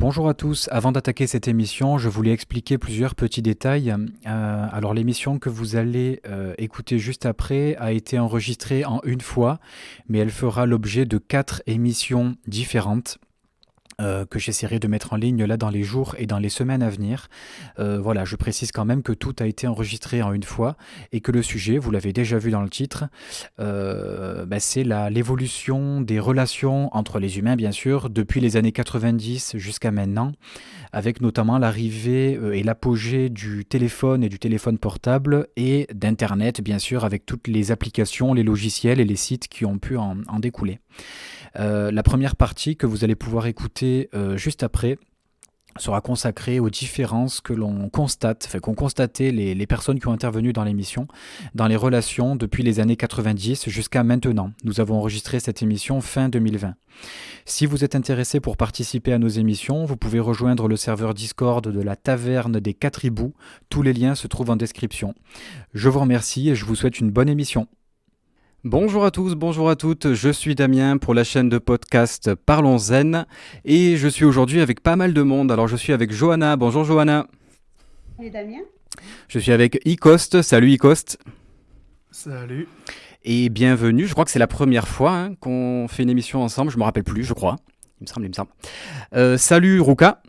Bonjour à tous. Avant d'attaquer cette émission, je voulais expliquer plusieurs petits détails. Alors l'émission que vous allez écouter juste après a été enregistrée en une fois, mais elle fera l'objet de 4 émissions différentes. Que j'essaierai de mettre en ligne là dans les jours et dans les semaines à venir. Voilà, je précise quand même que tout a été enregistré en une fois et que le sujet, vous l'avez déjà vu dans le titre, c'est l'évolution des relations entre les humains, bien sûr, depuis les années 90 jusqu'à maintenant, avec notamment l'arrivée et l'apogée du téléphone et du téléphone portable et d'Internet, bien sûr, avec toutes les applications, les logiciels et les sites qui ont pu en découler. La première partie que vous allez pouvoir écouter juste après sera consacrée aux différences que l'on constate, enfin qu'ont constaté les personnes qui ont intervenu dans l'émission, dans les relations depuis les années 90 jusqu'à maintenant. Nous avons enregistré cette émission fin 2020. Si vous êtes intéressé pour participer à nos émissions, vous pouvez rejoindre le serveur Discord de la Taverne des 4 hiboux. Tous les liens se trouvent en description. Je vous remercie et je vous souhaite une bonne émission. Bonjour à tous, bonjour à toutes, je suis Damien pour la chaîne de podcast Parlons Zen et je suis aujourd'hui avec pas mal de monde. Alors je suis avec Johanna, bonjour Johanna. Et Damien? Je suis avec Icost, salut Icost. Salut. Et bienvenue, je crois que c'est la première fois qu'on fait une émission ensemble, je me rappelle plus, je crois. Il me semble. Salut Ruka.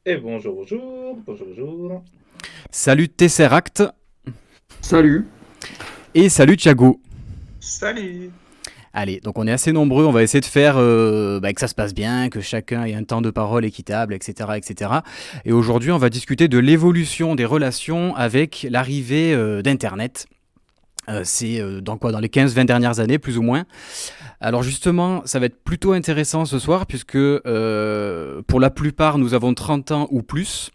Et bonjour. Salut Tesseract. Salut. Et salut Thiago. Salut. Allez, donc on est assez nombreux, on va essayer de faire que ça se passe bien, que chacun ait un temps de parole équitable, etc. etc. Et aujourd'hui, on va discuter de l'évolution des relations avec l'arrivée d'Internet. C'est dans les 15-20 dernières années, plus ou moins. Alors justement, ça va être plutôt intéressant ce soir, puisque pour la plupart, nous avons 30 ans ou plus,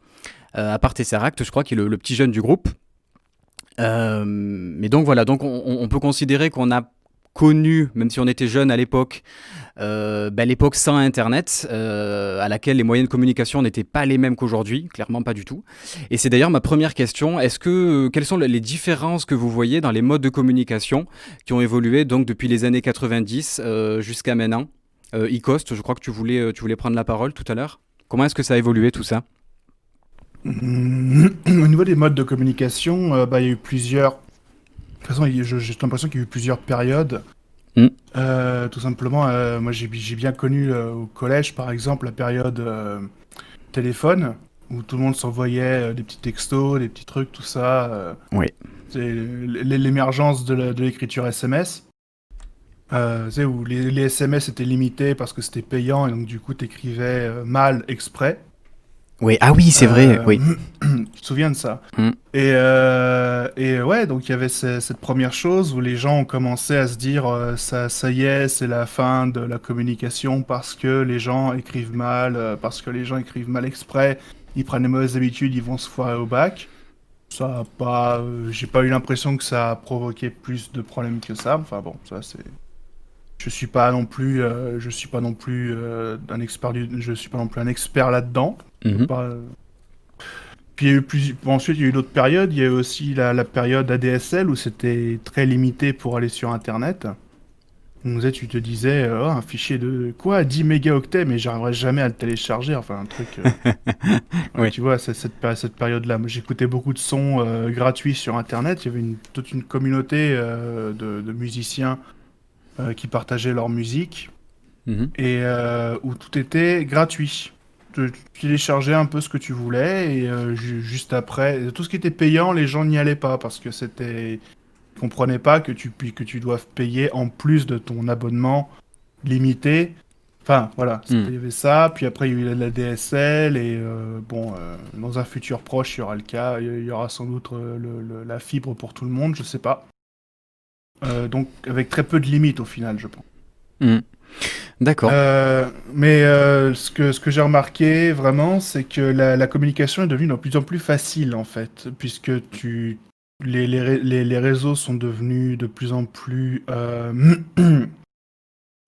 à part Tesseract, je crois, qui est le petit jeune du groupe. Mais donc voilà, donc on peut considérer qu'on a connu, même si on était jeune à l'époque, l'époque sans Internet, à laquelle les moyens de communication n'étaient pas les mêmes qu'aujourd'hui, clairement pas du tout. Et c'est d'ailleurs ma première question, quelles sont les différences que vous voyez dans les modes de communication qui ont évolué donc depuis les années 90 jusqu'à maintenant? Icost, je crois que tu voulais prendre la parole tout à l'heure. Comment est-ce que ça a évolué tout ça? Au niveau des modes de communication, il y a eu plusieurs. De toute façon, j'ai l'impression qu'il y a eu plusieurs périodes. Tout simplement, moi j'ai bien connu au collège, par exemple, la période téléphone, où tout le monde s'envoyait des petits textos, des petits trucs, tout ça. Oui. C'est l'émergence de l'écriture SMS. Où les SMS étaient limités parce que c'était payant, et donc du coup, t'écrivais mal exprès. Oui, ah oui, c'est vrai, oui. Tu te souviens de ça? Et ouais, donc il y avait cette première chose où les gens ont commencé à se dire ça y est, c'est la fin de la communication parce que les gens écrivent mal, parce que les gens écrivent mal exprès, ils prennent les mauvaises habitudes, ils vont se foirer au bac. Ça a pas, j'ai pas eu l'impression que ça a provoqué plus de problèmes que ça. Enfin bon, ça c'est. Je suis pas non plus un expert je suis pas non plus un expert là-dedans. Pas. Puis il y a eu ensuite il y a eu d'autres périodes. Il y a eu aussi la période ADSL où c'était très limité pour aller sur Internet. Donc, tu te disais un fichier de quoi 10 mégaoctets, mais j'arriverai jamais à le télécharger. Enfin un truc. Oui. Tu vois, cette période-là. Moi, j'écoutais beaucoup de sons gratuits sur Internet. Il y avait toute une communauté de musiciens qui partageaient leur musique et où tout était gratuit. Tu téléchargeais un peu ce que tu voulais et juste après, tout ce qui était payant, les gens n'y allaient pas parce que ils comprenaient pas que tu doives payer en plus de ton abonnement limité. Enfin, voilà, il y avait ça, puis après il y a eu la DSL, et dans un futur proche, il y aura le cas, il y aura sans doute la fibre pour tout le monde, je sais pas. Donc avec très peu de limites au final, je pense. D'accord. Mais ce que j'ai remarqué vraiment, c'est que la communication est devenue de plus en plus facile en fait, puisque les réseaux sont devenus de plus en plus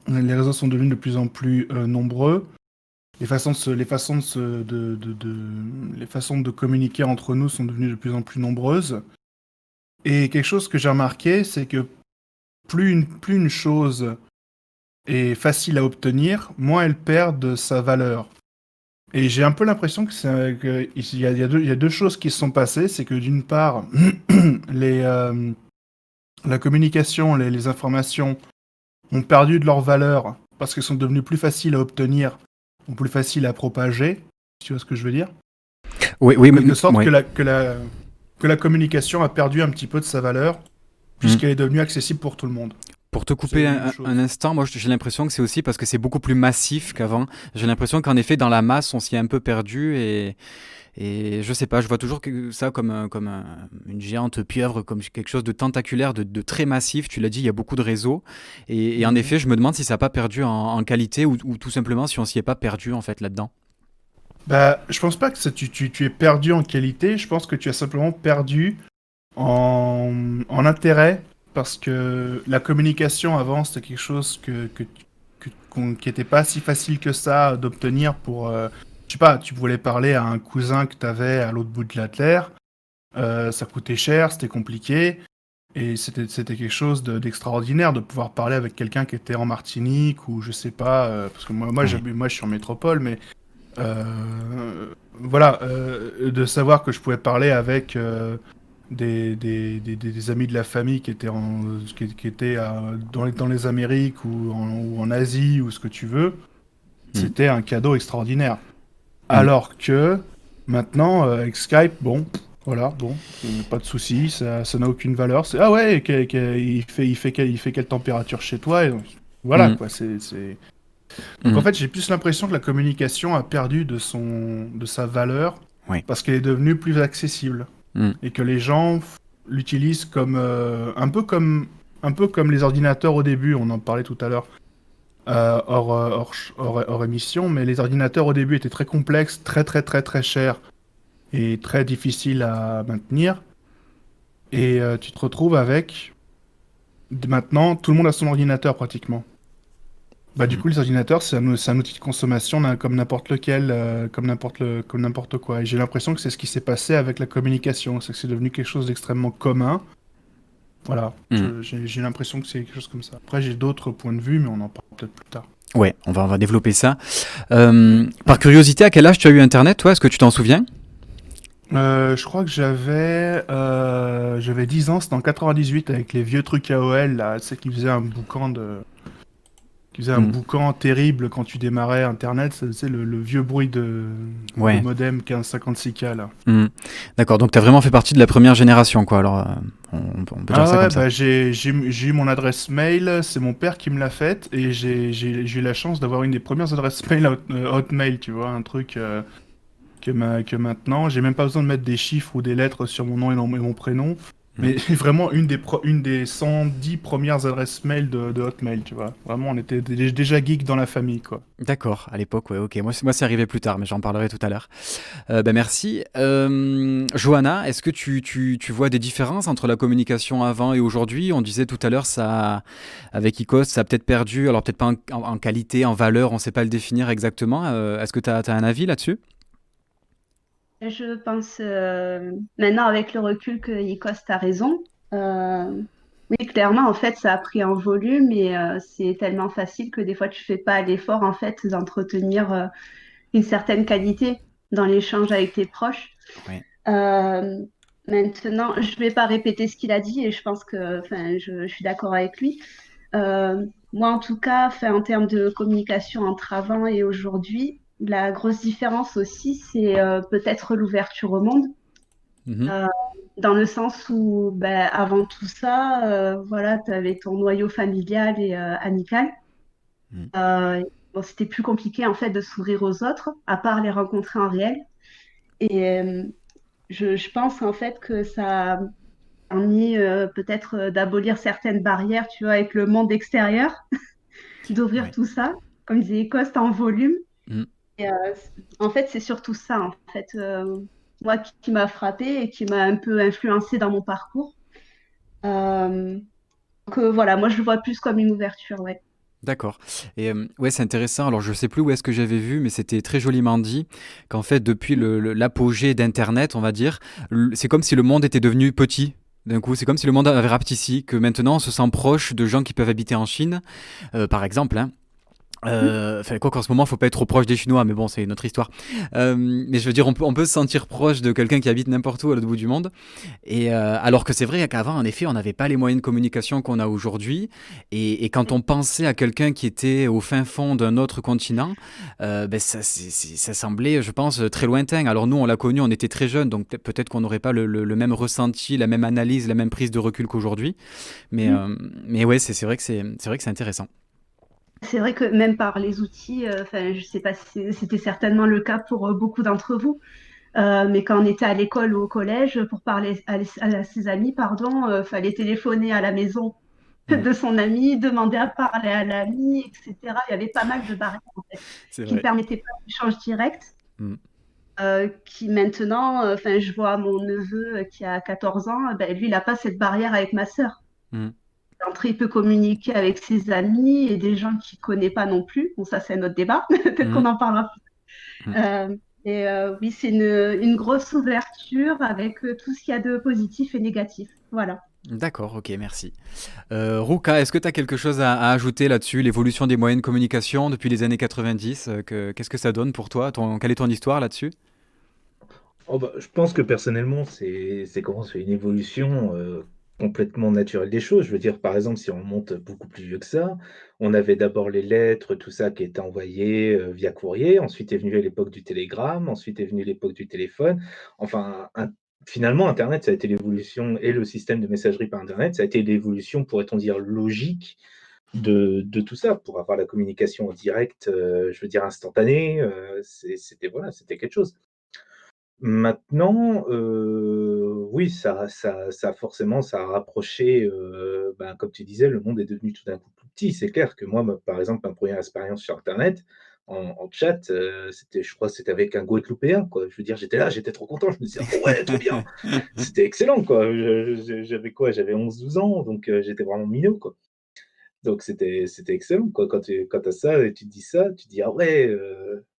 les réseaux sont devenus de plus en plus nombreux. Les façons de communiquer entre nous sont devenues de plus en plus nombreuses. Et quelque chose que j'ai remarqué, c'est que plus une chose est facile à obtenir, moins elle perd de sa valeur. Et j'ai un peu l'impression il y a deux choses qui se sont passées. C'est que d'une part, les, la communication, les informations ont perdu de leur valeur parce qu'elles sont devenues plus faciles à obtenir ou plus faciles à propager. Tu vois ce que je veux dire? Oui, En oui, quelque sorte, oui. que la communication a perdu un petit peu de sa valeur puisqu'elle est devenue accessible pour tout le monde. Pour te C'est couper une chose. un instant, moi j'ai l'impression que c'est aussi parce que c'est beaucoup plus massif qu'avant. J'ai l'impression qu'en effet, dans la masse, on s'y est un peu perdu et je sais pas, je vois toujours ça comme, une géante pieuvre, comme quelque chose de tentaculaire, de très massif. Tu l'as dit, il y a beaucoup de réseaux. Et en Mhm. effet, je me demande si ça n'a pas perdu en qualité ou tout simplement si on s'y est pas perdu en fait là-dedans. Bah, je pense pas que tu es perdu en qualité, je pense que tu as simplement perdu en intérêt, parce que la communication avant, c'était quelque chose qui était pas si facile que ça d'obtenir pour... je sais pas, tu voulais parler à un cousin que tu avais à l'autre bout de la Terre, ça coûtait cher, c'était compliqué, et c'était quelque chose d'extraordinaire de pouvoir parler avec quelqu'un qui était en Martinique, ou je sais pas, parce que Ouais. moi je suis en métropole, mais voilà, de savoir que je pouvais parler avec des amis de la famille qui étaient, qui étaient dans les Amériques ou en Asie ou ce que tu veux, Mm. c'était un cadeau extraordinaire. Mm. Alors que maintenant, avec Skype, bon, voilà, bon, pas de souci, ça n'a aucune valeur. C'est ah ouais, il fait quelle température chez toi? Et donc, voilà Mm. quoi, donc en Mm. fait, j'ai plus l'impression que la communication a perdu de sa valeur Ouais. parce qu'elle est devenue plus accessible Mm. et que les gens l'utilisent comme un peu comme les ordinateurs au début. On en parlait tout à l'heure hors émission, mais les ordinateurs au début étaient très complexes, très chers et très difficiles à maintenir. Et tu te retrouves avec maintenant tout le monde a son ordinateur pratiquement. Bah, du Mm. coup, les ordinateurs, c'est un outil de consommation comme n'importe lequel, comme n'importe quoi. Et j'ai l'impression que c'est ce qui s'est passé avec la communication, c'est que c'est devenu quelque chose d'extrêmement commun. Voilà, Mm. j'ai l'impression que c'est quelque chose comme ça. Après, j'ai d'autres points de vue, mais on en parlera peut-être plus tard. Ouais, on va développer ça. Par curiosité, à quel âge tu as eu Internet, toi? Est-ce que tu t'en souviens? Je crois que j'avais 10 ans, c'était en 98 avec les vieux trucs AOL, là, c'est qui faisaient un boucan qui faisait un Mm. boucan terrible quand tu démarrais Internet, c'est le vieux bruit de Ouais. modem 1556K là. Mm. D'accord, donc tu as vraiment fait partie de la première génération, quoi. Alors, on peut dire Ah ça ouais, comme ça. bah j'ai eu mon adresse mail, c'est mon père qui me l'a faite, et j'ai eu la chance d'avoir une des premières adresses mail Hotmail, tu vois, un truc que maintenant, j'ai même pas besoin de mettre des chiffres ou des lettres sur mon nom et mon prénom, Mm. mais vraiment une des 110 premières adresses mail de Hotmail, tu vois. Vraiment, on était déjà geek dans la famille, quoi. D'accord, à l'époque, ouais, ok. Moi, c'est arrivé plus tard, mais j'en parlerai tout à l'heure. Ben merci. Johanna, est-ce que tu vois des différences entre la communication avant et aujourd'hui? On disait tout à l'heure, avec ICOS, ça a peut-être perdu, alors peut-être pas en qualité, en valeur, on ne sait pas le définir exactement. Est-ce que tu as un avis là-dessus? Je pense maintenant avec le recul que Lacoste a raison. Euh, oui, clairement, en fait, ça a pris en volume et c'est tellement facile que des fois, tu fais pas l'effort en fait d'entretenir une certaine qualité dans l'échange avec tes proches. Oui. Euh, Maintenant, je vais pas répéter ce qu'il a dit et je pense que, enfin, je suis d'accord avec lui. Moi, en tout cas, enfin, en termes de communication entre avant et aujourd'hui, la grosse différence aussi, c'est peut-être l'ouverture au monde, Mhm. euh, dans le sens où, ben, avant tout ça, voilà, tu avais ton noyau familial et amical. Mm. Bon, c'était plus compliqué en fait de s'ouvrir aux autres, à part les rencontrer en réel. Et je pense en fait que ça a permis peut-être d'abolir certaines barrières, tu vois, avec le monde extérieur, d'ouvrir Ouais. tout ça, comme disait Coste, en volume. Mm. Et, en fait, c'est surtout ça, en fait, moi, qui m'a frappée et qui m'a un peu influencée dans mon parcours. Euh, donc, voilà, moi, je le vois plus comme une ouverture, ouais. D'accord. Et ouais, c'est intéressant. Alors, je sais plus où est-ce que j'avais vu, mais c'était très joliment dit qu'en fait, depuis l'apogée d'Internet, on va dire, c'est comme si le monde était devenu petit. D'un coup, c'est comme si le monde avait rapetissé, que maintenant on se sent proche de gens qui peuvent habiter en Chine, par exemple, hein. Enfin, quoi qu'en ce moment, faut pas être trop proche des Chinois, mais bon, c'est une autre histoire. Mais je veux dire, on peut se sentir proche de quelqu'un qui habite n'importe où à l'autre bout du monde. Et alors que c'est vrai qu'avant, en effet, on n'avait pas les moyens de communication qu'on a aujourd'hui. Et quand on pensait à quelqu'un qui était au fin fond d'un autre continent, ben ça semblait, je pense, très lointain. Alors nous, on l'a connu, on était très jeunes, donc peut-être qu'on n'aurait pas le même ressenti, la même analyse, la même prise de recul qu'aujourd'hui. Mais, Mm. euh, mais ouais, c'est vrai que c'est vrai que c'est intéressant. C'est vrai que même par les outils, enfin, je sais pas si c'était certainement le cas pour beaucoup d'entre vous, mais quand on était à l'école ou au collège, pour parler à ses amis, pardon, fallait téléphoner à la maison Mm, de son ami, demander à parler à l'ami, etc. Il y avait pas mal de barrières en fait, c'est qui ne vrai. permettaient pas d'échange direct, Mm, qui maintenant, enfin, je vois mon neveu qui a 14 ans, ben, lui, il n'a pas cette barrière avec ma sœur. mm, Il peut communiquer avec ses amis et des gens qu'il ne connaît pas non plus. Bon, ça, c'est un autre débat. Peut-être mm, qu'on en parlera. mm. Oui, c'est une grosse ouverture avec tout ce qu'il y a de positif et négatif. Voilà. D'accord, ok, merci. Ruka, est-ce que tu as quelque chose à ajouter là-dessus, l'évolution des moyens de communication depuis les années 90 qu'est-ce que ça donne pour toi quelle est ton histoire là-dessus? Oh bah, je pense que personnellement, c'est une évolution complètement naturelle des choses. Je veux dire, par exemple, si on monte beaucoup plus vieux que ça, on avait d'abord les lettres, tout ça qui était envoyé via courrier. Ensuite est venue l'époque du télégramme. Ensuite est venue l'époque du téléphone. Enfin, finalement, Internet, ça a été l'évolution et le système de messagerie par Internet, ça a été l'évolution, pourrait-on dire, logique de tout ça pour avoir la communication en direct, je veux dire instantanée. C'était voilà, c'était quelque chose. Maintenant, oui, ça forcément, ça a rapproché, ben, comme tu disais, le monde est devenu tout d'un coup plus petit. C'est clair que moi, par exemple, ma première expérience sur internet, en chat, c'était je crois que c'était avec un Guadeloupéen, quoi. Je veux dire, j'étais là, j'étais trop content, je me disais: «Oh ouais, trop bien!» C'était excellent, quoi. J'avais quoi? J'avais 11 12 ans, donc j'étais vraiment minot, quoi. Donc c'était excellent, quoi. Quand tu as ça et tu te dis ça, tu te dis: «Ah ouais,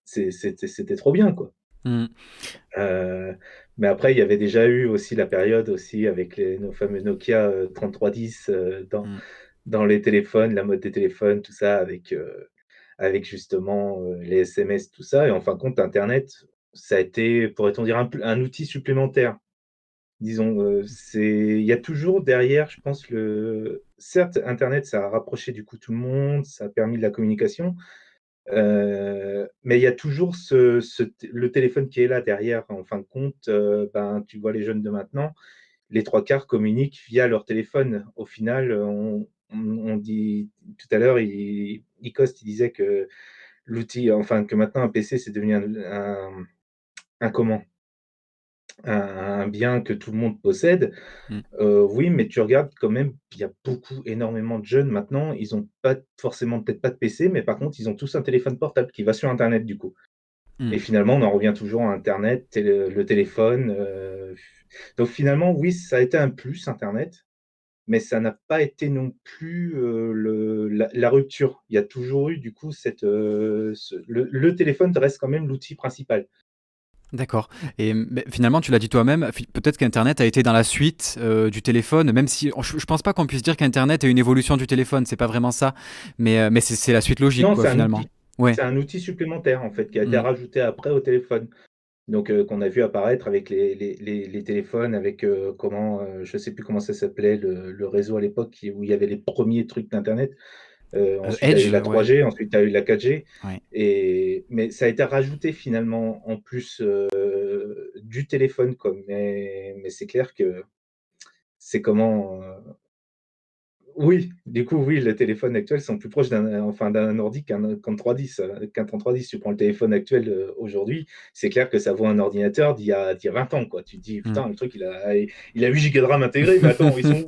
c'était trop bien, quoi». Mm, Heu, mais après, il y avait déjà eu aussi la période aussi avec nos fameux Nokia, 3310, mm, dans les téléphones, la mode des téléphones, tout ça avec justement, les SMS, tout ça et en fin de compte, internet, ça a été, pourrait-on dire, un outil supplémentaire. Disons, il y a toujours derrière, je pense, certes, internet, ça a rapproché du coup tout le monde, ça a permis de la communication, mais il y a toujours le téléphone qui est là derrière. En fin de compte, ben, tu vois les jeunes de maintenant, les 3 quarts communiquent via leur téléphone. Au final, on dit tout à l'heure, Icoste, il disait que enfin, que maintenant un PC, c'est devenu un comment? Un bien que tout le monde possède. mm. Oui, mais tu regardes quand même, il y a énormément de jeunes maintenant, ils ont pas forcément peut-être pas de PC, mais par contre, ils ont tous un téléphone portable qui va sur internet du coup et Mm. finalement, on en revient toujours à internet, le téléphone, donc finalement, oui, ça a été un plus internet, mais ça n'a pas été non plus, la rupture. Il y a toujours eu du coup le téléphone reste quand même l'outil principal. D'accord. Et finalement, tu l'as dit toi-même, peut-être qu'Internet a été dans la suite du téléphone, même si je pense pas qu'on puisse dire qu'Internet est une évolution du téléphone, c'est pas vraiment ça, mais c'est la suite logique, Non, quoi, finalement. Ouais. c'est un outil supplémentaire en fait qui a été Mm. rajouté après au téléphone. Donc, qu'on a vu apparaître avec les téléphones, avec, je sais plus comment ça s'appelait, le réseau à l'époque où il y avait les premiers trucs d'internet. Ensuite, tu as eu Edge, la ouais. 3G, ensuite tu as eu la 4G Ouais. mais ça a été rajouté finalement en plus, du téléphone quoi. Mais c'est clair que c'est oui, du coup, oui, les téléphones actuels sont plus proches d'un ordi qu'un 310, qu'un 3310. Tu prends le téléphone actuel, aujourd'hui, c'est clair que ça vaut un ordinateur d'il y a 20 ans, quoi. Tu te dis: Mm. «Putain, le truc, il a 8 gigas de RAM intégrés, mais attends, ils sont où?»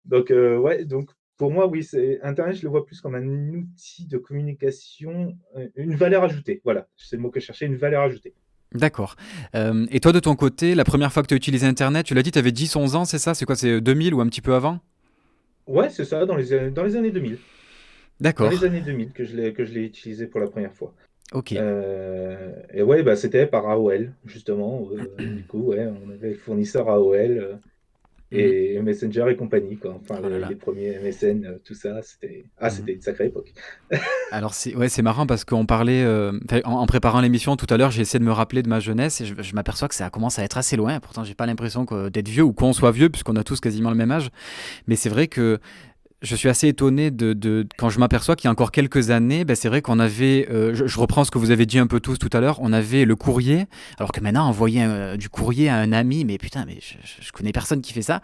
Donc ouais, donc pour moi, oui, internet, je le vois plus comme un outil de communication, une valeur ajoutée. Voilà, c'est le mot que je cherchais, une valeur ajoutée. D'accord. Et toi, de ton côté, la première fois que tu as utilisé Internet, tu l'as dit, tu avais 10-11 ans, c'est ça? C'est quoi? C'est 2000 ou un petit peu avant? Ouais, c'est ça, dans les années 2000. Dans les D'accord. années 2000 que je l'ai utilisé pour la première fois. Ok. Et ouais, bah, c'était par AOL, justement. Du coup, ouais, on avait le fournisseur AOL Mhm. et Messenger et compagnie, quoi. Enfin, Oh là les là. premiers MSN, tout ça, Mhm. c'était une sacrée époque. Alors c'est marrant parce qu'on parlait en préparant l'émission tout à l'heure, j'ai essayé de me rappeler de ma jeunesse et je m'aperçois que ça commence à être assez loin. Pourtant, j'ai pas l'impression d'être vieux ou qu'on soit vieux puisqu'on a tous quasiment le même âge. Mais c'est vrai que je suis assez étonné quand je m'aperçois qu'il y a encore quelques années, ben c'est vrai qu'on avait, je reprends ce que vous avez dit un peu tous tout à l'heure, on avait le courrier, alors que maintenant envoyer du courrier à un ami, mais putain, mais je connais personne qui fait ça.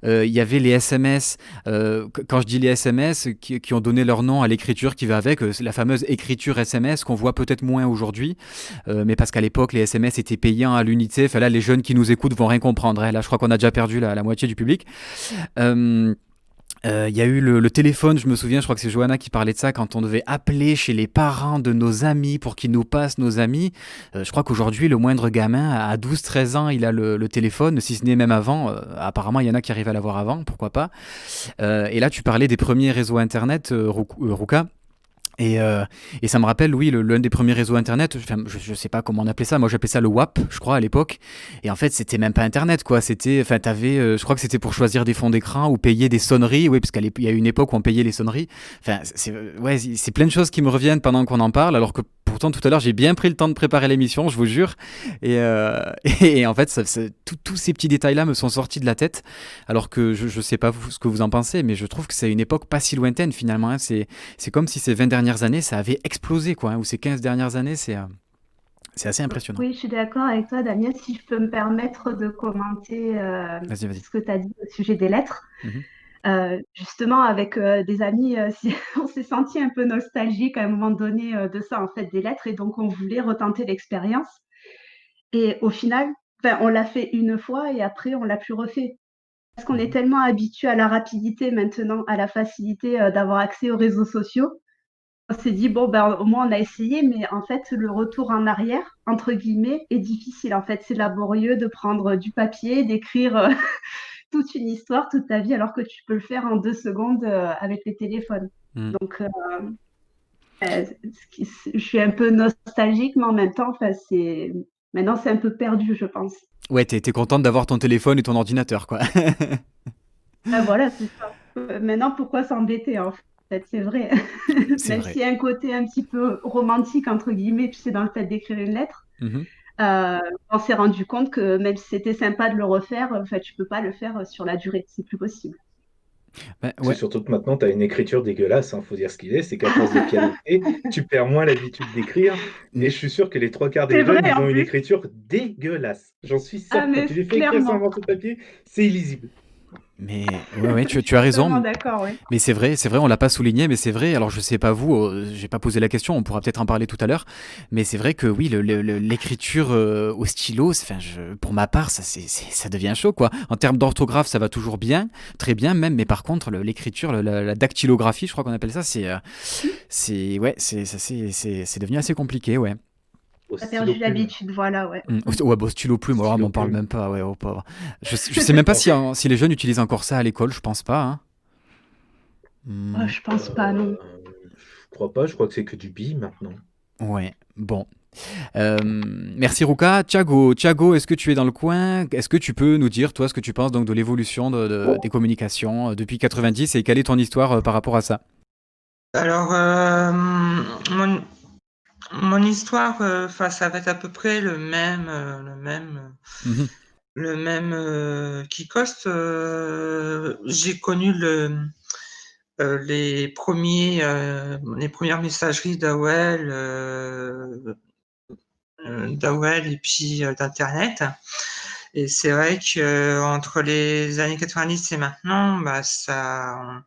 Il y avait les SMS, quand je dis les SMS, qui ont donné leur nom à l'écriture qui va avec, c'est la fameuse écriture SMS qu'on voit peut-être moins aujourd'hui, mais parce qu'à l'époque les SMS étaient payants à l'unité, enfin là les jeunes qui nous écoutent vont rien comprendre, hein. Là je crois qu'on a déjà perdu la moitié du public. Euh, il y a eu le téléphone, je me souviens, je crois que c'est Johanna qui parlait de ça, quand on devait appeler chez les parents de nos amis pour qu'ils nous passent nos amis. Je crois qu'aujourd'hui, le moindre gamin, à 12-13 ans, il a le téléphone, si ce n'est même avant. Apparemment, il y en a qui arrivent à l'avoir avant, pourquoi pas. Et là, tu parlais des premiers réseaux Internet, Ruka. Et, euh, et ça me rappelle, oui, l'un des premiers réseaux Internet, enfin, je sais pas comment on appelait ça, moi j'appelais ça le WAP, je crois, à l'époque. Et en fait, c'était même pas Internet, quoi. C'était, enfin, je crois que c'était pour choisir des fonds d'écran ou payer des sonneries, oui, parce qu'il y a une époque où on payait les sonneries. Enfin, ouais, c'est plein de choses qui me reviennent pendant qu'on en parle, alors que pourtant, tout à l'heure, j'ai bien pris le temps de préparer l'émission, je vous jure. Et, euh, et en fait, tous ces petits détails-là me sont sortis de la tête, alors que je sais pas ce que vous en pensez, mais je trouve que c'est une époque pas si lointaine, finalement, hein. C'est comme si ces 20 dernières années, ça avait explosé, quoi, hein, ou ces 15 dernières années, c'est assez impressionnant. Oui, je suis d'accord avec toi, Damien. Si je peux me permettre de commenter Vas-y, vas-y. ce que tu as dit au sujet des lettres. Mhm. Justement, avec des amis, on s'est senti un peu nostalgique à un moment donné de ça, en fait, des lettres. Et donc, on voulait retenter l'expérience. Et au final, enfin, on l'a fait une fois et après, on l'a plus refait. Parce qu'on est Mhm. tellement habitué à la rapidité maintenant, à la facilité d'avoir accès aux réseaux sociaux. On s'est dit, bon, ben, au moins, on a essayé, mais en fait, le retour en arrière, entre guillemets, est difficile. En fait, c'est laborieux de prendre du papier, d'écrire toute une histoire, toute ta vie, alors que tu peux le faire en 2 secondes avec les téléphones. Mhm. Donc, je suis un peu nostalgique, mais en même temps, enfin, maintenant, c'est un peu perdu, je pense. Ouais, t'es contente d'avoir ton téléphone et ton ordinateur, quoi. Ah, voilà, c'est ça. Maintenant, pourquoi s'embêter, en fait, c'est vrai. C'est Même vrai. s'il y a un côté un petit peu romantique, entre guillemets, tu sais, dans le fait d'écrire une lettre, Mhm. euh, on s'est rendu compte que même si c'était sympa de le refaire, enfin, tu peux pas le faire sur la durée, c'est plus possible. Ben, C'est ouais. surtout que maintenant, tu as une écriture dégueulasse, faut dire ce qu'il est, c'est qu'à force de pianoter, tu perds moins l'habitude d'écrire. Et Mm. je suis sûr que les trois quarts des C'est jeunes, vrai, ils en ont une plus. écriture dégueulasse. J'en suis Ah, certain. mais Tu les fais écrire ça en clairement. morceau de papier, c'est illisible. Mais ouais, ouais, Je tu suis as totalement raison. d'accord, oui. Mais c'est vrai, on l'a pas souligné, mais c'est vrai. Alors je sais pas vous, j'ai pas posé la question, on pourra peut-être en parler tout à l'heure. Mais c'est vrai que oui, l'écriture au stylo, enfin, pour ma part, ça devient chaud, quoi. En termes d'orthographe, ça va toujours bien, très bien même. Mais par contre, l'écriture, la dactylographie, je crois qu'on appelle ça, ouais, c'est devenu assez compliqué, ouais. Au T'as stylo perdu plume. l'habitude, voilà, ouais. Ouais, bon, stylo plume, alors là, Stylo m'en parle plume. même pas, ouais, oh pauvre. Je sais même pas si, si les jeunes utilisent encore ça à l'école, je pense pas, hein. Oh, Hmm, je pense pas, non. Je crois pas, je crois que c'est que du bi maintenant. ouais, bon. Merci Ruka. Thiago, est-ce que tu es dans le coin? Est-ce que tu peux nous dire, toi, ce que tu penses donc de l'évolution des communications depuis 90 et quelle est ton histoire par rapport à ça? Alors, mon, mon histoire, ça va être à peu près Mhm, le même qu'Icoste. J'ai connu les premières messageries d'AOL et puis d'Internet. Et c'est vrai que entre les années 90 et maintenant, bah, ça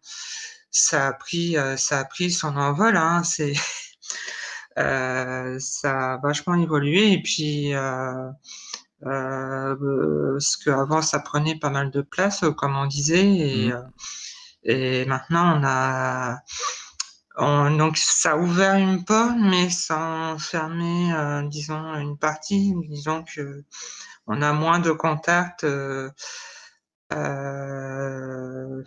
a pris son envol, hein. Ça a vachement évolué et puis parce qu'avant ça prenait pas mal de place, comme on disait, mhm. et maintenant donc ça a ouvert une porte, mais ça a fermé, disons, une partie. Disons que on a moins de contacts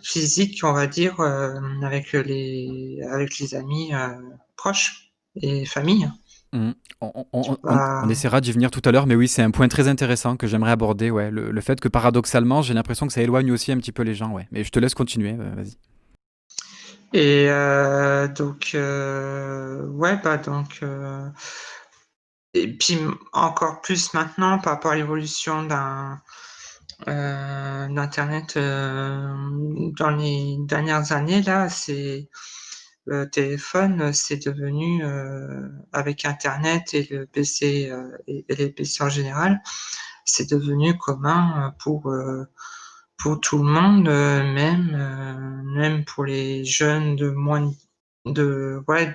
physiques, on va dire, avec les amis proches et famille. Mmh. Je sais On pas. essaiera d'y venir tout à l'heure, mais oui, c'est un point très intéressant que j'aimerais aborder, ouais. Le fait que paradoxalement, j'ai l'impression que ça éloigne aussi un petit peu les gens, ouais. Mais je te laisse continuer, vas-y. Et donc, ouais, bah donc, et puis encore plus maintenant par rapport à l'évolution d'Internet dans les dernières années, là, c'est le téléphone, c'est devenu, avec Internet et le PC et les PC en général, c'est devenu commun pour tout le monde, même pour les jeunes de moins de ouais,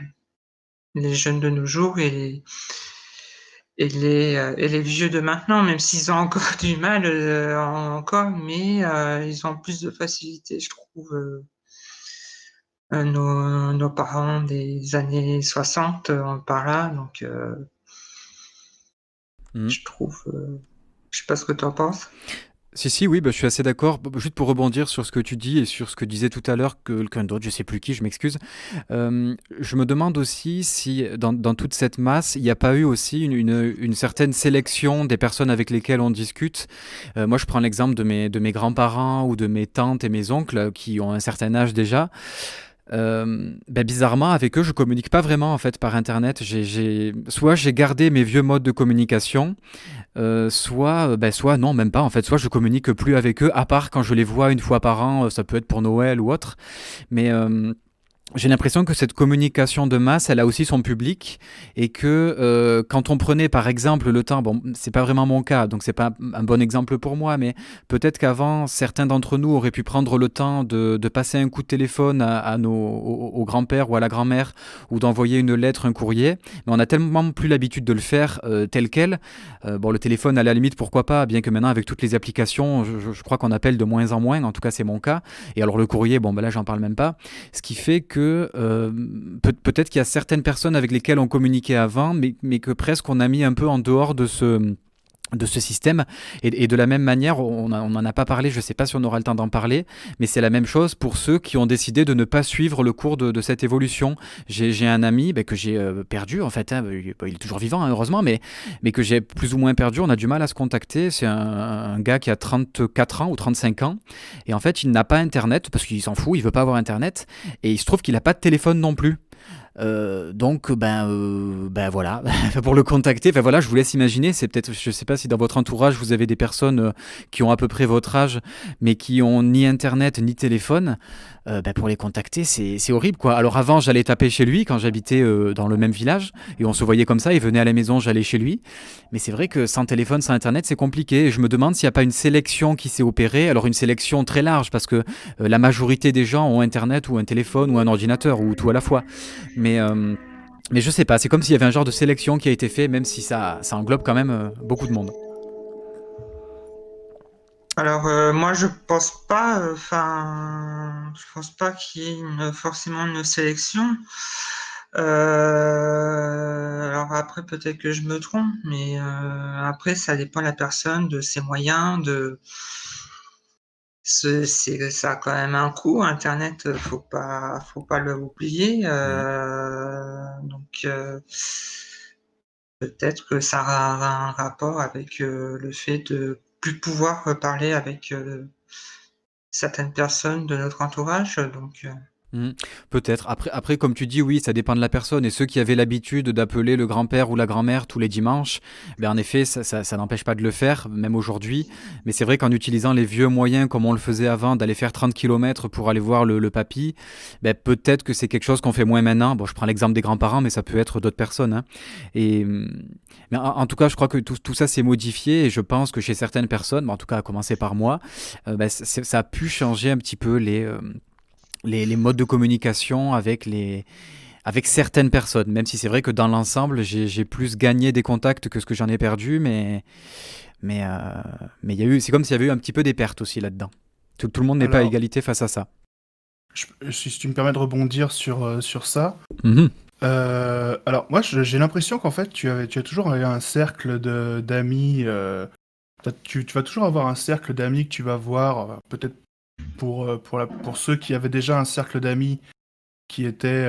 les jeunes de nos jours et les vieux de maintenant, même s'ils ont encore du mal encore, mais ils ont plus de facilité, je trouve. Nos parents des années 60 par là, donc Mmh. je trouve. Je sais pas ce que tu en penses. Si, oui, bah, je suis assez d'accord. Juste pour rebondir sur ce que tu dis et sur ce que disait tout à l'heure quelqu'un d'autre, je sais plus qui, je m'excuse. Je me demande aussi si dans toute cette masse, il n'y a pas eu aussi une certaine sélection des personnes avec lesquelles on discute. Moi, je prends l'exemple de mes grands-parents ou de mes tantes et mes oncles qui ont un certain âge déjà. Bizarrement, avec eux, je communique pas vraiment en fait par internet. Soit j'ai gardé mes vieux modes de communication, soit non, même pas en fait. Soit je communique plus avec eux, à part quand je les vois une fois par an, ça peut être pour Noël ou autre. Mais j'ai l'impression que cette communication de masse, elle a aussi son public et que quand on prenait par exemple le temps, bon, c'est pas vraiment mon cas, donc c'est pas un bon exemple pour moi, mais peut-être qu'avant, certains d'entre nous auraient pu prendre le temps de passer un coup de téléphone au grand-père ou à la grand-mère ou d'envoyer une lettre, un courrier, mais on a tellement plus l'habitude de le faire tel quel. Bon, le téléphone, à la limite, pourquoi pas, bien que maintenant, avec toutes les applications, je crois qu'on appelle de moins en moins, en tout cas, c'est mon cas. Et alors, le courrier, bon, ben là, j'en parle même pas. Ce qui fait que peut-être qu'il y a certaines personnes avec lesquelles on communiquait avant, mais que presque on a mis un peu en dehors de ce système. Et de la même manière, on n'en a pas parlé, je ne sais pas si on aura le temps d'en parler, mais c'est la même chose pour ceux qui ont décidé de ne pas suivre le cours de cette évolution. J'ai un ami que j'ai perdu, en fait, hein, il est toujours vivant, hein, heureusement, mais que j'ai plus ou moins perdu, on a du mal à se contacter. C'est un gars qui a 34 ans ou 35 ans, et en fait, il n'a pas Internet, parce qu'il s'en fout, il veut pas avoir Internet, et il se trouve qu'il n'a pas de téléphone non plus. Donc voilà, pour le contacter, enfin voilà, je vous laisse imaginer. C'est peut-être, je sais pas si dans votre entourage vous avez des personnes qui ont à peu près votre âge, mais qui ont ni internet ni téléphone. Pour les contacter, c'est horrible quoi. Alors avant, j'allais taper chez lui quand j'habitais dans le même village et on se voyait comme ça. Il venait à la maison, j'allais chez lui. Mais c'est vrai que sans téléphone, sans internet, c'est compliqué. Et je me demande s'il n'y a pas une sélection qui s'est opérée. Alors une sélection très large parce que la majorité des gens ont internet ou un téléphone ou un ordinateur ou tout à la fois. Mais je sais pas, c'est comme s'il y avait un genre de sélection qui a été fait, même si ça englobe quand même beaucoup de monde. Alors moi je pense pas, je pense pas qu'il y ait forcément une sélection. Alors après peut-être que je me trompe, mais après ça dépend de la personne, de ses moyens, ça a quand même un coût. Internet, faut pas l'oublier. Donc peut-être que ça a un rapport avec le fait de plus pouvoir parler avec certaines personnes de notre entourage. Donc, Mmh. Peut-être. Après, comme tu dis, oui, ça dépend de la personne. Et ceux qui avaient l'habitude d'appeler le grand-père ou la grand-mère tous les dimanches, en effet, ça n'empêche pas de le faire, même aujourd'hui. Mais c'est vrai qu'en utilisant les vieux moyens comme on le faisait avant, d'aller faire 30 kilomètres pour aller voir le papy, peut-être que c'est quelque chose qu'on fait moins maintenant. Bon, je prends l'exemple des grands-parents, mais ça peut être d'autres personnes, hein. Mais en tout cas, je crois que tout ça s'est modifié et je pense que chez certaines personnes, en tout cas à commencer par moi, ça a pu changer un petit peu les modes de communication avec certaines personnes, même si c'est vrai que dans l'ensemble, j'ai plus gagné des contacts que ce que j'en ai perdu, mais c'est comme s'il y avait eu un petit peu des pertes aussi là-dedans. Tout le monde n'est pas à Alors, égalité face à ça. si tu me permets de rebondir sur ça. Mhm. Alors, moi, j'ai l'impression qu'en fait, tu as toujours eu un cercle d'amis. Tu vas toujours avoir un cercle d'amis que tu vas voir, peut-être pour ceux qui avaient déjà un cercle d'amis qui étaient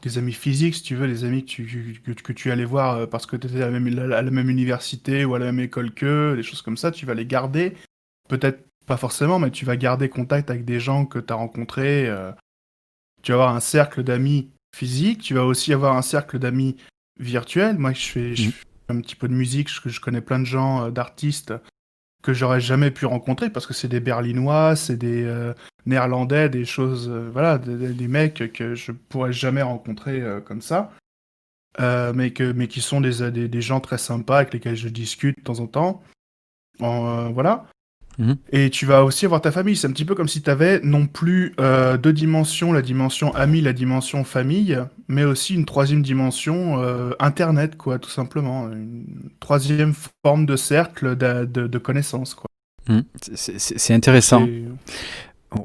des amis physiques, si tu veux, des amis que tu allais voir parce que tu étais à la même université ou à la même école qu'eux, des choses comme ça, tu vas les garder. Peut-être pas forcément, mais tu vas garder contact avec des gens que tu as rencontrés. Tu vas avoir un cercle d'amis physiques, tu vas aussi avoir un cercle d'amis virtuels. Moi, je fais un petit peu de musique, je connais plein de gens, d'artistes que j'aurais jamais pu rencontrer parce que c'est des Berlinois, c'est des Néerlandais, des choses, voilà, des mecs que je pourrais jamais rencontrer comme ça, mais qui sont des gens très sympas avec lesquels je discute de temps en temps. Voilà. Mhm. Et tu vas aussi avoir ta famille. C'est un petit peu comme si tu avais non plus deux dimensions, la dimension ami, la dimension famille, mais aussi une troisième dimension, Internet, quoi, tout simplement. Une troisième forme de cercle de connaissances, quoi. C'est intéressant. C'est-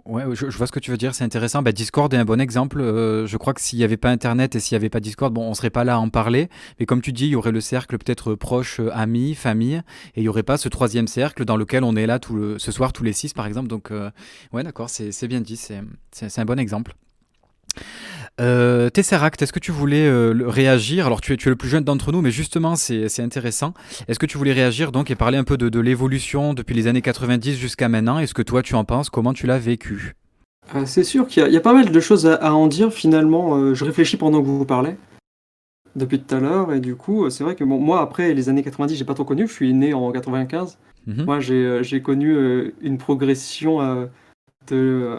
Ouais, je vois ce que tu veux dire, c'est intéressant. Bah, Discord est un bon exemple. Je crois que s'il n'y avait pas Internet et s'il n'y avait pas Discord, bon, on serait pas là à en parler. Mais comme tu dis, il y aurait le cercle peut-être proche, amis, famille, et il n'y aurait pas ce troisième cercle dans lequel on est là ce soir tous les six, par exemple. Donc, ouais, d'accord, c'est bien dit, c'est un bon exemple. Tesseract, est-ce que tu voulais réagir? Alors, tu es le plus jeune d'entre nous, mais justement, c'est intéressant. Est-ce que tu voulais réagir donc et parler un peu de l'évolution depuis les années 90 jusqu'à maintenant? Est-ce que toi, tu en penses? Comment tu l'as vécu? C'est sûr qu'il y a pas mal de choses à en dire finalement. Je réfléchis pendant que vous parlez depuis tout à l'heure et du coup, c'est vrai que bon, moi après les années 90, j'ai pas trop connu. Je suis né en 95. Mhm. Moi, j'ai connu une progression de,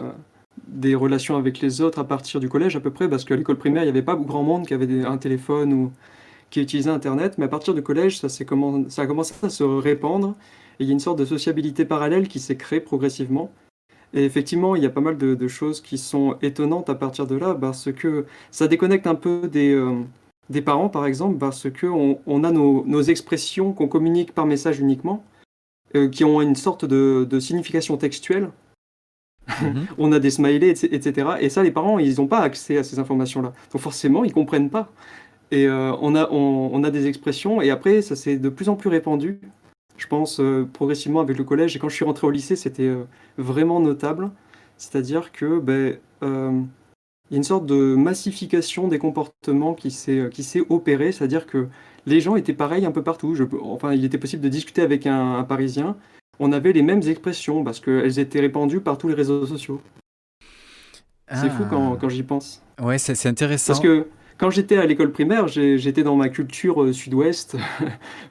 des relations avec les autres à partir du collège à peu près, parce qu'à l'école primaire, il n'y avait pas grand monde qui avait un téléphone ou qui utilisait Internet, mais à partir du collège, ça a commencé à se répandre et il y a une sorte de sociabilité parallèle qui s'est créée progressivement. Et effectivement, il y a pas mal de choses qui sont étonnantes à partir de là, parce que ça déconnecte un peu des parents, par exemple, parce que on a nos expressions qu'on communique par message uniquement, qui ont une sorte de signification textuelle. Mhm. On a des smileys, etc. Et ça, les parents, ils n'ont pas accès à ces informations-là. Donc forcément, ils comprennent pas. Et on a des expressions, et après, ça s'est de plus en plus répandu. Je pense progressivement avec le collège, et quand je suis rentré au lycée, c'était vraiment notable. C'est-à-dire que il y a une sorte de massification des comportements qui s'est opérée, c'est-à-dire que les gens étaient pareils un peu partout. Enfin, il était possible de discuter avec un Parisien, on avait les mêmes expressions parce qu'elles étaient répandues par tous les réseaux sociaux. C'est fou Ah, quand j'y pense. ouais, c'est Parce intéressant. que quand j'étais à l'école primaire, j'étais dans ma culture sud-ouest.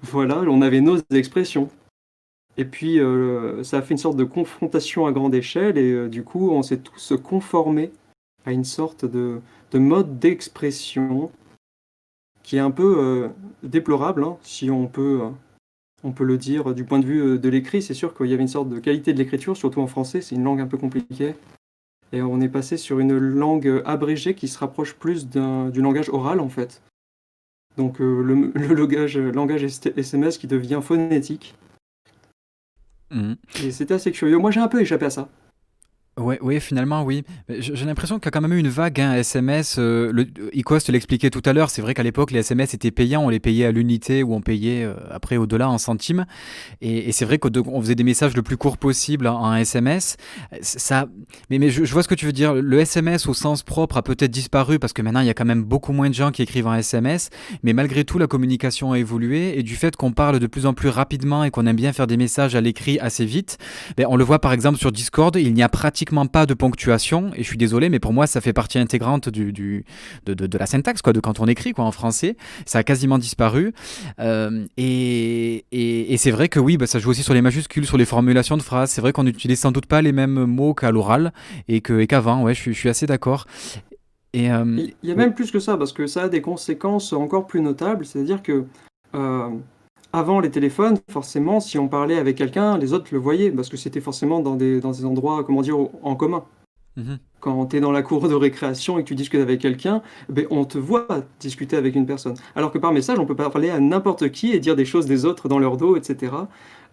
Voilà, on avait nos expressions. Et puis, ça a fait une sorte de confrontation à grande échelle, et du coup, on s'est tous conformés à une sorte de mode d'expression qui est un peu déplorable, hein, si on peut le dire du point de vue de l'écrit. C'est sûr qu'il y avait une sorte de qualité de l'écriture, surtout en français, c'est une langue un peu compliquée. Et on est passé sur une langue abrégée qui se rapproche plus du langage oral, en fait. Donc le langage SMS qui devient phonétique. Mhm. Et c'était assez curieux. Moi, j'ai un peu échappé à ça. Ouais, ouais, finalement, oui. Mais j'ai l'impression qu'il y a quand même eu une vague, hein, SMS. Icos te l'expliquait tout à l'heure. C'est vrai qu'à l'époque, les SMS étaient payants. On les payait à l'unité ou on payait après au-delà en centimes. Et c'est vrai qu'on faisait des messages le plus court possible en SMS. Ça, mais je vois ce que tu veux dire. Le SMS au sens propre a peut-être disparu parce que maintenant, il y a quand même beaucoup moins de gens qui écrivent en SMS. Mais malgré tout, la communication a évolué. Et du fait qu'on parle de plus en plus rapidement et qu'on aime bien faire des messages à l'écrit assez vite, ben, on le voit par exemple sur Discord, il n'y a pratiquement pas de ponctuation, et je suis désolé, mais pour moi, ça fait partie intégrante de la syntaxe, quoi, de quand on écrit, quoi, en français. Ça a quasiment disparu. Et c'est vrai que oui, bah, ça joue aussi sur les majuscules, sur les formulations de phrases. C'est vrai qu'on n'utilise sans doute pas les mêmes mots qu'à l'oral et qu'avant, ouais, je suis assez d'accord. Et Il y a oui. même plus que ça, parce que ça a des conséquences encore plus notables. C'est-à-dire que euh, avant les téléphones, forcément, si on parlait avec quelqu'un, les autres le voyaient, parce que c'était forcément dans des endroits, comment dire, en commun. Mhm. Quand tu es dans la cour de récréation et que tu discutes avec quelqu'un, ben, on te voit discuter avec une personne. Alors que par message, on peut parler à n'importe qui et dire des choses des autres dans leur dos, etc.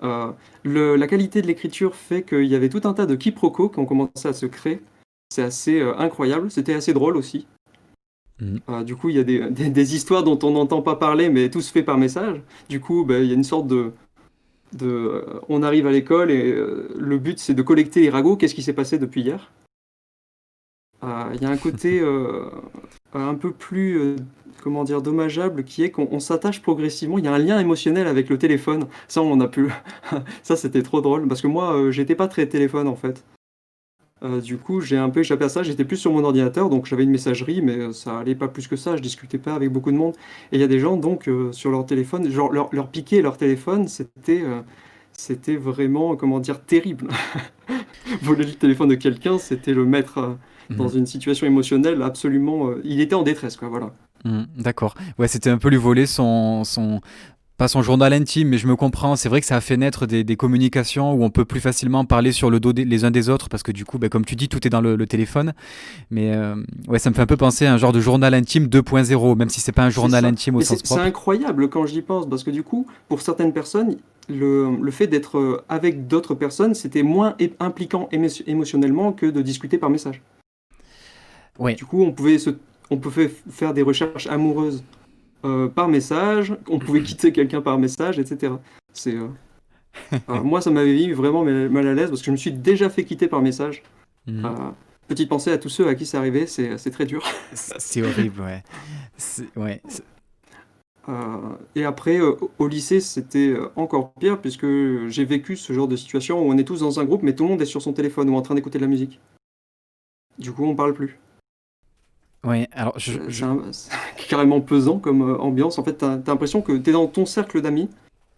Euh, la qualité de l'écriture fait qu'il y avait tout un tas de quiproquos qui ont commencé à se créer. C'est assez incroyable. C'était assez drôle aussi. Mhm. Du coup, il y a des histoires dont on n'entend pas parler, mais tout se fait par message. Du coup, ben, il y a une sorte on arrive à l'école et le but, c'est de collecter les ragots. Qu'est-ce qui s'est passé depuis hier? Il y a un côté un peu plus, comment dire, dommageable qui est qu'on s'attache progressivement. Il y a un lien émotionnel avec le téléphone. Ça, on a pu. Ça, c'était trop drôle parce que moi, j'étais pas très téléphone en fait. Du coup, j'ai un peu échappé à ça. J'étais plus sur mon ordinateur, donc j'avais une messagerie, mais ça allait pas plus que ça. Je discutais pas avec beaucoup de monde. Et il y a des gens, donc, sur leur téléphone, genre leur piquer leur téléphone, c'était vraiment, comment dire, terrible. Voler le téléphone de quelqu'un, c'était le mettre dans une situation émotionnelle absolument. Il était en détresse, quoi, voilà. D'accord. Ouais, c'était un peu lui voler pas son journal intime, mais je me comprends. C'est vrai que ça a fait naître des communications où on peut plus facilement parler sur le dos les uns des autres parce que du coup, comme tu dis, tout est dans le téléphone. Mais ouais, ça me fait un peu penser à un genre de journal intime 2.0, même si c'est pas un C'est journal ça. intime au Mais sens c'est propre. incroyable quand j'y pense, parce que du coup, pour certaines personnes, le fait d'être avec d'autres personnes, c'était moins impliquant émotionnellement que de discuter par message. Ouais. Du coup, on pouvait faire des recherches amoureuses par message, on pouvait quitter quelqu'un par message, etc. C'est, alors moi, ça m'avait mis vraiment mal à l'aise, parce que je me suis déjà fait quitter par message. Mhm. Petite pensée à tous ceux à qui c'est arrivé, c'est très dur. C'est horrible, ouais. Ouais. Et après, au lycée, c'était encore pire, puisque j'ai vécu ce genre de situation où on est tous dans un groupe, mais tout le monde est sur son téléphone ou en train d'écouter de la musique. Du coup, on parle plus. Ouais, alors C'est carrément pesant comme ambiance. En fait, t'as l'impression que t'es dans ton cercle d'amis,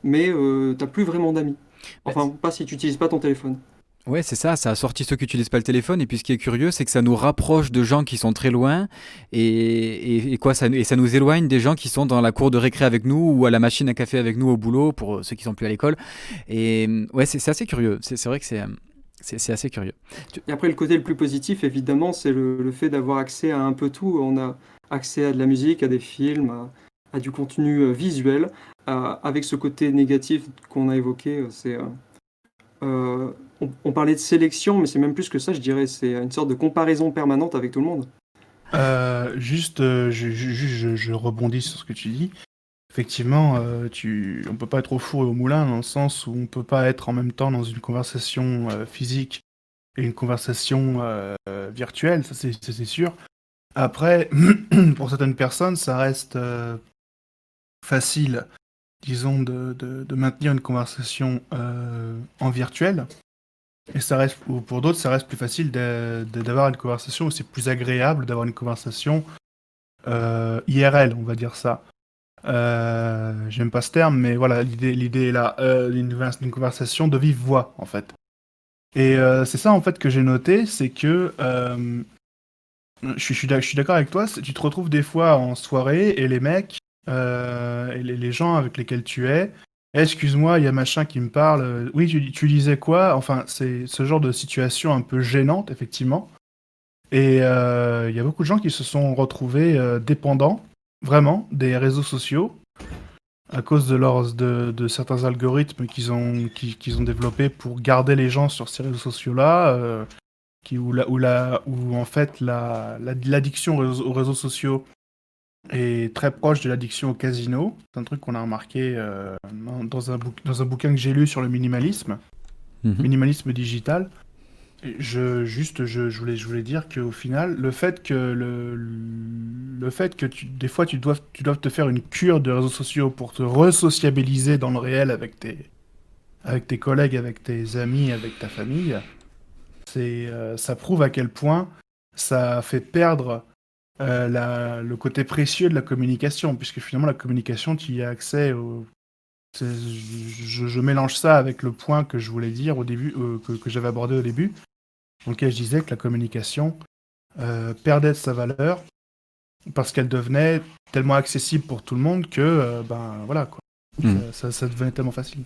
mais t'as plus vraiment d'amis. Enfin, pas si tu n'utilises pas ton téléphone. Ouais, c'est ça, ça a sorti ceux qui n'utilisent pas le téléphone. Et puis ce qui est curieux, c'est que ça nous rapproche de gens qui sont très loin. Et quoi, et ça nous éloigne des gens qui sont dans la cour de récré avec nous ou à la machine à café avec nous au boulot, pour ceux qui sont plus à l'école. Et ouais, c'est assez curieux. C'est vrai que c'est assez curieux. Et après, le côté le plus positif, évidemment, c'est le fait d'avoir accès à un peu tout. On a accès à de la musique, à des films, à du contenu visuel. Avec ce côté négatif qu'on a évoqué, on parlait de sélection, mais c'est même plus que ça, je dirais. C'est une sorte de comparaison permanente avec tout le monde. Je rebondis sur ce que tu dis. Effectivement, on peut pas être au four et au moulin dans le sens où on peut pas être en même temps dans une conversation physique et une conversation virtuelle, ça c'est sûr. Après, pour certaines personnes, ça reste facile, disons, de maintenir une conversation en virtuel. Et ça reste, ou pour d'autres, ça reste plus facile d'avoir une conversation, ou c'est plus agréable d'avoir une conversation IRL, on va dire ça. J'aime pas ce terme, mais voilà, l'idée est là. Une conversation de vive voix, en fait. Et c'est ça, en fait, que j'ai noté, c'est que je suis d'accord avec toi, tu te retrouves des fois en soirée et les mecs, et les gens avec lesquels tu es, excuse-moi, il y a machin qui me parle, oui, tu disais quoi? Enfin, c'est ce genre de situation un peu gênante, effectivement. Et il y a beaucoup de gens qui se sont retrouvés dépendants, vraiment, des réseaux sociaux, à cause de certains algorithmes qu'ils ont développés pour garder les gens sur ces réseaux sociaux-là, où en fait l'addiction aux réseaux sociaux est très proche de l'addiction au casino. C'est un truc qu'on a remarqué dans un bouquin que j'ai lu sur le minimalisme digital. Je voulais dire qu'au final, le fait que des fois tu dois te faire une cure de réseaux sociaux pour te resociabiliser dans le réel avec tes collègues, avec tes amis, avec ta famille, ça prouve à quel point ça fait perdre le côté précieux de la communication, puisque finalement la communication, tu y as accès je mélange ça avec le point que je voulais dire au début, que j'avais abordé au début, dans lequel je disais que la communication perdait de sa valeur parce qu'elle devenait tellement accessible pour tout le monde que, voilà, quoi. Ça devenait tellement facile.